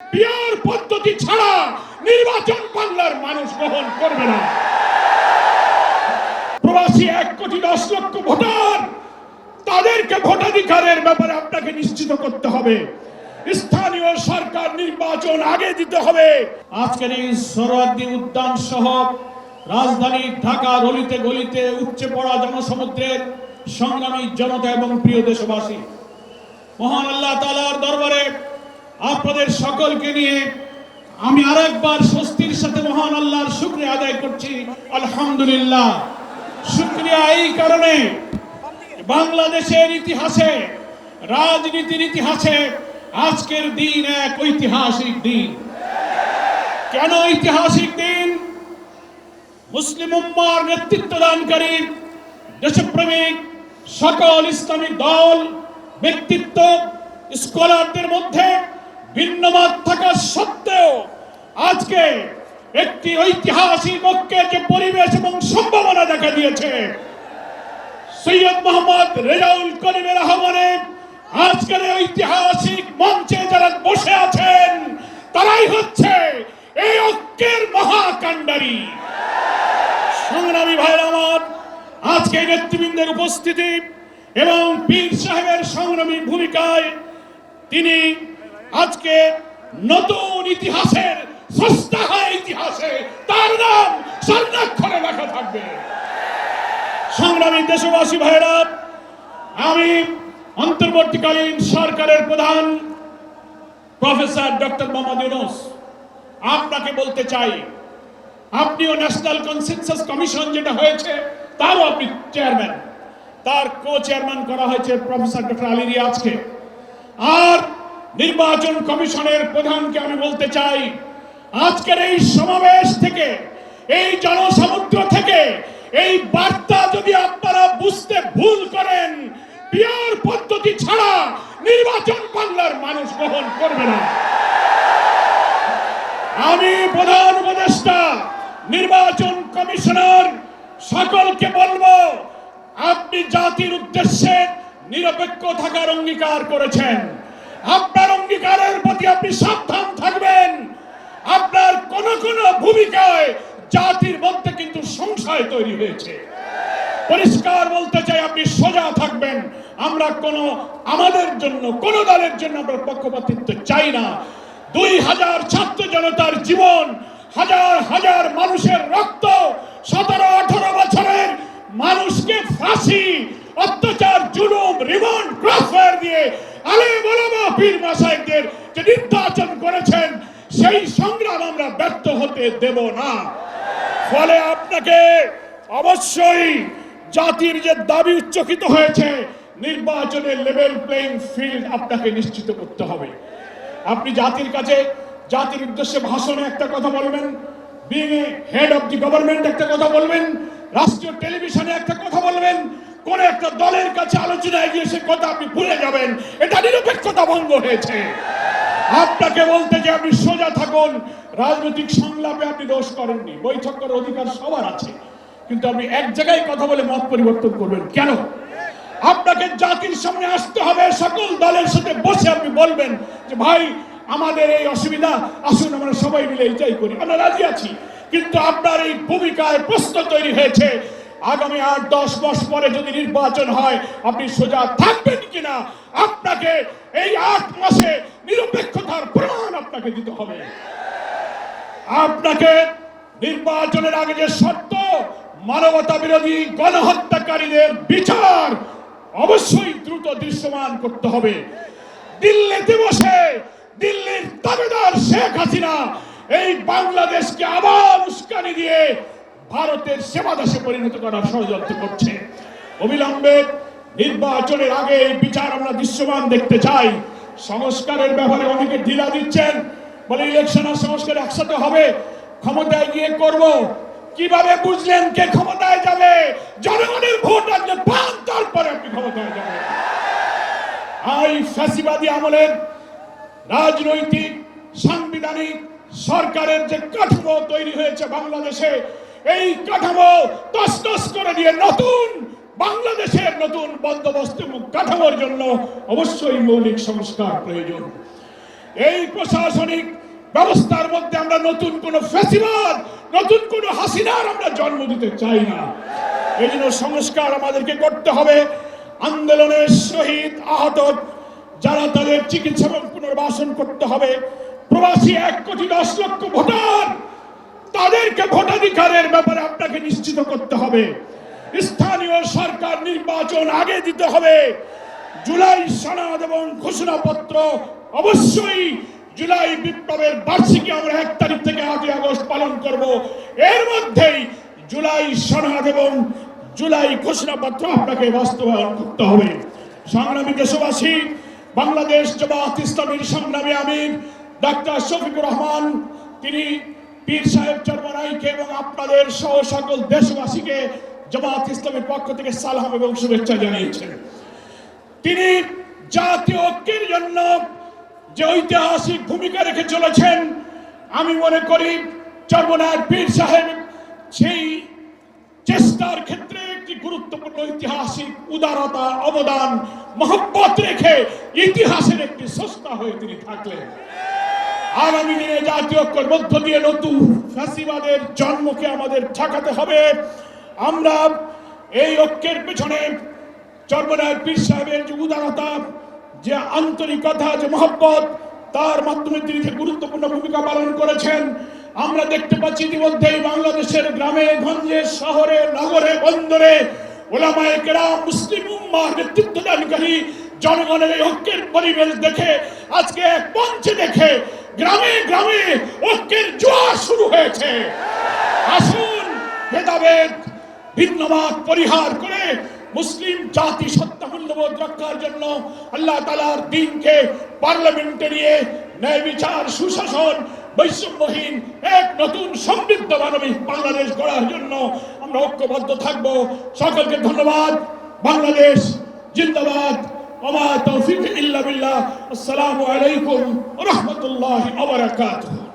Peer পদ্ধতি ছাড়া নির্বাচন বাংলার মানুষ গ্রহণ করবে না। প্রবাসী 1,10,00,000 ভোটার, তাদেরকে ভোটাধিকারের ব্যাপারে আপনাকে নিশ্চিত করতে হবে। স্থানীয় সরকার নির্বাচন আগে দিতে হবে। আজকের এই সোহরাওয়ার্দী উদ্যান সহ রাজধানী ঢাকার অলিতে গলিতে উপচে পড়া জনসমুদ্রের সংগ্রামী জনতা এবং প্রিয় দেশবাসী, মহান আল্লাহ তাআলার দরবারে আপনাদের সকলকে নিয়ে আমি আরেকবার স্বস্তির সাথে মহান আল্লাহর শুকরিয়া আদায় করছি। আলহামদুলিল্লাহ। শুকরিয়া এই কারণে, বাংলাদেশের ইতিহাসে, রাজনীতির ইতিহাসে আজকের দিন এক ঐতিহাসিক দিন। কেন ঐতিহাসিক দিন? মুসলিম উম্মার নেতৃত্বদানকারী দেশপ্রেমিক সকল ইসলামিক দল, ব্যক্তিত্ব, স্কলারদের মধ্যে ভিন্নমত থাকা সত্ত্বেও আজকে একটি ঐতিহাসিক ঐক্যের যে পরিবেশ এবং সম্ভাবনা দেখা দিয়েছে, সৈয়দ মোহাম্মদ রেজাউল করিমের আহ্বানে আজকের ঐতিহাসিক মঞ্চে যারা বসে আছেন, তারাই হচ্ছে এই ঐক্যের মহাকাণ্ডারী। সংগ্রামী ভাইরা আমার, আজকে নেতৃবৃন্দের উপস্থিতি এবং পীর সাহেবের সংগ্রামী ভূমিকায় তিনি আজকে নতুন ইতিহাসের স্রষ্টা হয়। ইতিহাসে তার নাম স্বর্ণাক্ষরে লেখা থাকবে। সংগ্রামী দেশবাসী ভাইরা, আমি অন্তর্বর্তীকালীন সরকারের প্রধান প্রফেসর ডক্টর মোহাম্মদ ইউনূস আপনাকে বলতে চাই, আপনিও ন্যাশনাল কনসেনসাস কমিশন যেটা হয়েছে তারও আপনি চেয়ারম্যান, তার কো চেয়ারম্যান করা হয়েছে প্রফেসর ডক্টর আলী রিয়াজকে। আর নির্বাচন কমিশনের প্রধানকে আমি বলতে চাই, আজকের এই সমাবেশ থেকে, এই জনসমুদ্র থেকে এই বার্তা যদি আপনারা বুঝতে ভুল করেন, পিয়ার পদ্ধতি ছাড়া নির্বাচন বাংলার মানুষ গ্রহণ করবে না। আমি প্রধান উপদেষ্টা, নির্বাচন কমিশনার সকলকে বলবো, আপনি জাতির উদ্দেশ্যে নিরপেক্ষ থাকার অঙ্গীকার করেছেন। আপনার অঙ্গীকারের প্রতি আপনি সাবধান থাকবেন। আপনার কোন কোন ভূমিকায় জাতির মধ্যে কিন্তু সংশয় তৈরি হয়েছে। পরিষ্কার বলতে চাই, আপনি সোজা থাকবেন। আমরা আমাদের জন্য, কোন দলের জন্য আমরা পক্ষপাতিত্ব চাই না। 2,000 ছাত্র জনতার জীবন, হাজার হাজার মানুষের রক্ত, 17-18 বছরের মানুষকে ফাঁসি, অত্যাচার, জুলুম, রিমান্ড, ক্রসফায়ার দিয়ে আলেম ওলামা পীর মাশায়েখদের যে নির্যাতন করেছেন, সেই সংগ্রাম আমরা ব্যর্থ হতে দেব না। ফলে আপনাকে অবশ্যই জাতির যে দাবি উচ্চকিত হয়েছে, নির্বাচনের লেভেল প্লেইং ফিল্ড আপনাকে নিশ্চিত করতে হবে। আপনি জাতির কাছে, জাতির উদ্দেশ্যে ভাষণে একটা কথা বলবেন, being a head of the government একটা কথা বলবেন, রাষ্ট্রীয় টেলিভিশনে একটা কথা বলবেন, কোন একটা দলের কাছে আলোচনায় গিয়ে সে কথা আপনি ভুলে যাবেন, এটা নিরপেক্ষতা ভঙ্গ হয়েছে। আপনাকে বলতে যে আপনি সোজা থাকুন। রাজনৈতিক সংলাপে আপনি দোষ করেননি, বৈঠক করার অধিকার সবার আছে, কিন্তু আপনি এক জায়গায় কথা বলে মত পরিবর্তন করবেন কেন? আপনাকে জাতির সামনে আসতে হবে, সকল দলের সাথে বসে আপনি বলবেন যে ভাই, আমাদের এই অসুবিধা, আসুন আমরা সবাই মিলে এইটাই করি, আমরা রাজি আছি। কিন্তু আপনার এই ভূমিকায় প্রশ্ন তৈরি হয়েছে, আগামী 8-10 মাস পরে যদি নির্বাচন হয়, আপনি সোজা থাকবেন কিনা? আপনাকে এই 8 মাসে নিরপেক্ষতার প্রমাণ আপনাকে দিতে হবে। আপনাকে নির্বাচনের আগে যে শর্ত, মানবতা বিরোধী গণহত্যাকারীদের বিচার অবশ্যই দ্রুত দৃশ্যমান করতে হবে। দিল্লিতে বসে দিল্লির দাবিদার শেখ হাসিনা এই বাংলাদেশকে আবার উস্কানি দিয়ে ভারতের সেবাদাসে পরিণত করার ষড়যন্ত্র করছে। অবিলম্বে নির্বাচনের আগে এই বিচার আমরা দৃশ্যমান দেখতে চাই। সংস্কারের ব্যাপারে অনেকে ঢিলা দিচ্ছেন, বলে ইলেকশন আর সংস্কার একসাথে হবে, ক্ষমতায় গিয়ে করব। কিভাবে বুঝলেন কে ক্ষমতায় যাবে? জনগণের ভোট আসলে পান, তারপরে আপনি ক্ষমতায় যাবেন। এই ফ্যাসিবাদী আমলের রাজনৈতিক সাংবিধানিক সরকারের যে কাঠামো তৈরি হয়েছে বাংলাদেশে, এই কাঠামো তছনছ করে দিয়ে নতুন বাংলাদেশের নতুন বন্দোবস্ত এবং কাঠামোর জন্য অবশ্যই মৌলিক সংস্কার প্রয়োজন। এই প্রশাসনিক ব্যবস্থার মধ্যে আমরা নতুন কোন ফ্যাসিবাদ, নতুন কোন হাসিনার আমরা জন্ম দিতে চাই না। এই জন্য সংস্কার আমাদেরকে করতে হবে। আন্দোলনের শহীদ আহত যারা, তাদের চিকিৎসা এবং পুনর্বাসন করতে হবে। প্রবাসী 1,10,00,000 ভোটার, তাদেরকে ভোটাধিকারের ব্যাপারে আপনাকে নিশ্চিত করতে হবে। স্থানীয় সরকার নির্বাচন আগে দিতে হবে। জুলাই সনদ এবং ঘোষণাপত্র অবশ্যই, জুলাই বিপ্লবের বার্ষিকী আমরা 1 তারিখ থেকে 8 আগস্ট পালন করব। এর মধ্যেই জুলাই সনদ এবং জুলাই ঘোষণাপত্র আপনাকে বাস্তবায়ন করতে হবে। সংগ্রামী দেশবাসী, বাংলাদেশ জামাত ইসলামীর সংগ্রামী আমির ডাক্তার শফিকুর রহমান, তিনি পীর সাহেব চরমনাইকে এবং আপনাদের সহ সকল দেশবাসীকে জামাত ইসলামের পক্ষ থেকে সালাম এবং শুভেচ্ছা জানিয়েছেন। তিনি জাতীয় ঐক্যের জন্য যে ঐতিহাসিক ভূমিকা রেখে চলেছেন, আমি মনে করি চরমনাইয়ের পীর সাহেব সেই চেষ্টার ক্ষেত্রে একটি গুরুত্বপূর্ণ ঐতিহাসিক উদারতা, অবদান, মহব্বত রেখে ইতিহাসের একটি স্রষ্টা হয়ে তিনি থাকলেন। আগামী দিনে জাতীয় ঐক্যের মধ্য দিয়ে নতুন ফ্যাসিবাদের জন্মকে আমাদের ঠেকাতে হবে। আমরা এই ঐক্যের পেছনে চরমনাইয়ের পীর সাহেবের যে উদারতা, যে আন্তরিকতা, যে মহব্বত, তার মাধ্যমে তিনি যে গুরুত্বপূর্ণ ভূমিকা পালন করেছেন, আমরা দেখতে পাচ্ছি ইতিমধ্যেই বাংলাদেশের গ্রামে গঞ্জে, শহরে, নগরে, বন্দরে ওলামায়ে কেরাম, মুসলিম উম্মাহর নেতৃত্বদানকারী জনগণের এই ঐক্যের পরিবেশ দেখে, আজকে এক মঞ্চে দেখে গ্রামে গ্রামে ঐক্যের জোয়ার শুরু হয়েছে। আসুন ভেদাভেদ, ভিন্নমত পরিহার করে মুসলিম জাতি সত্তা মূল্যবোধ রক্ষার জন্য আল্লাহ তাআলার দ্বীনকে পার্লামেন্টে নিয়ে ন্যায় বিচার, সুশাসন, বৈষম্যহীন এক নতুন সমৃদ্ধ মানবিক বাংলাদেশ গড়ার জন্য আমরা ঐক্যবদ্ধ থাকব। সকলকে ধন্যবাদ। বাংলাদেশ জিন্দাবাদ। ওমা তৌফিক ইল্লা বিল্লাহ। আসসালামু আলাইকুম ওয়া রাহমাতুল্লাহি ওয়া বারাকাতুহু।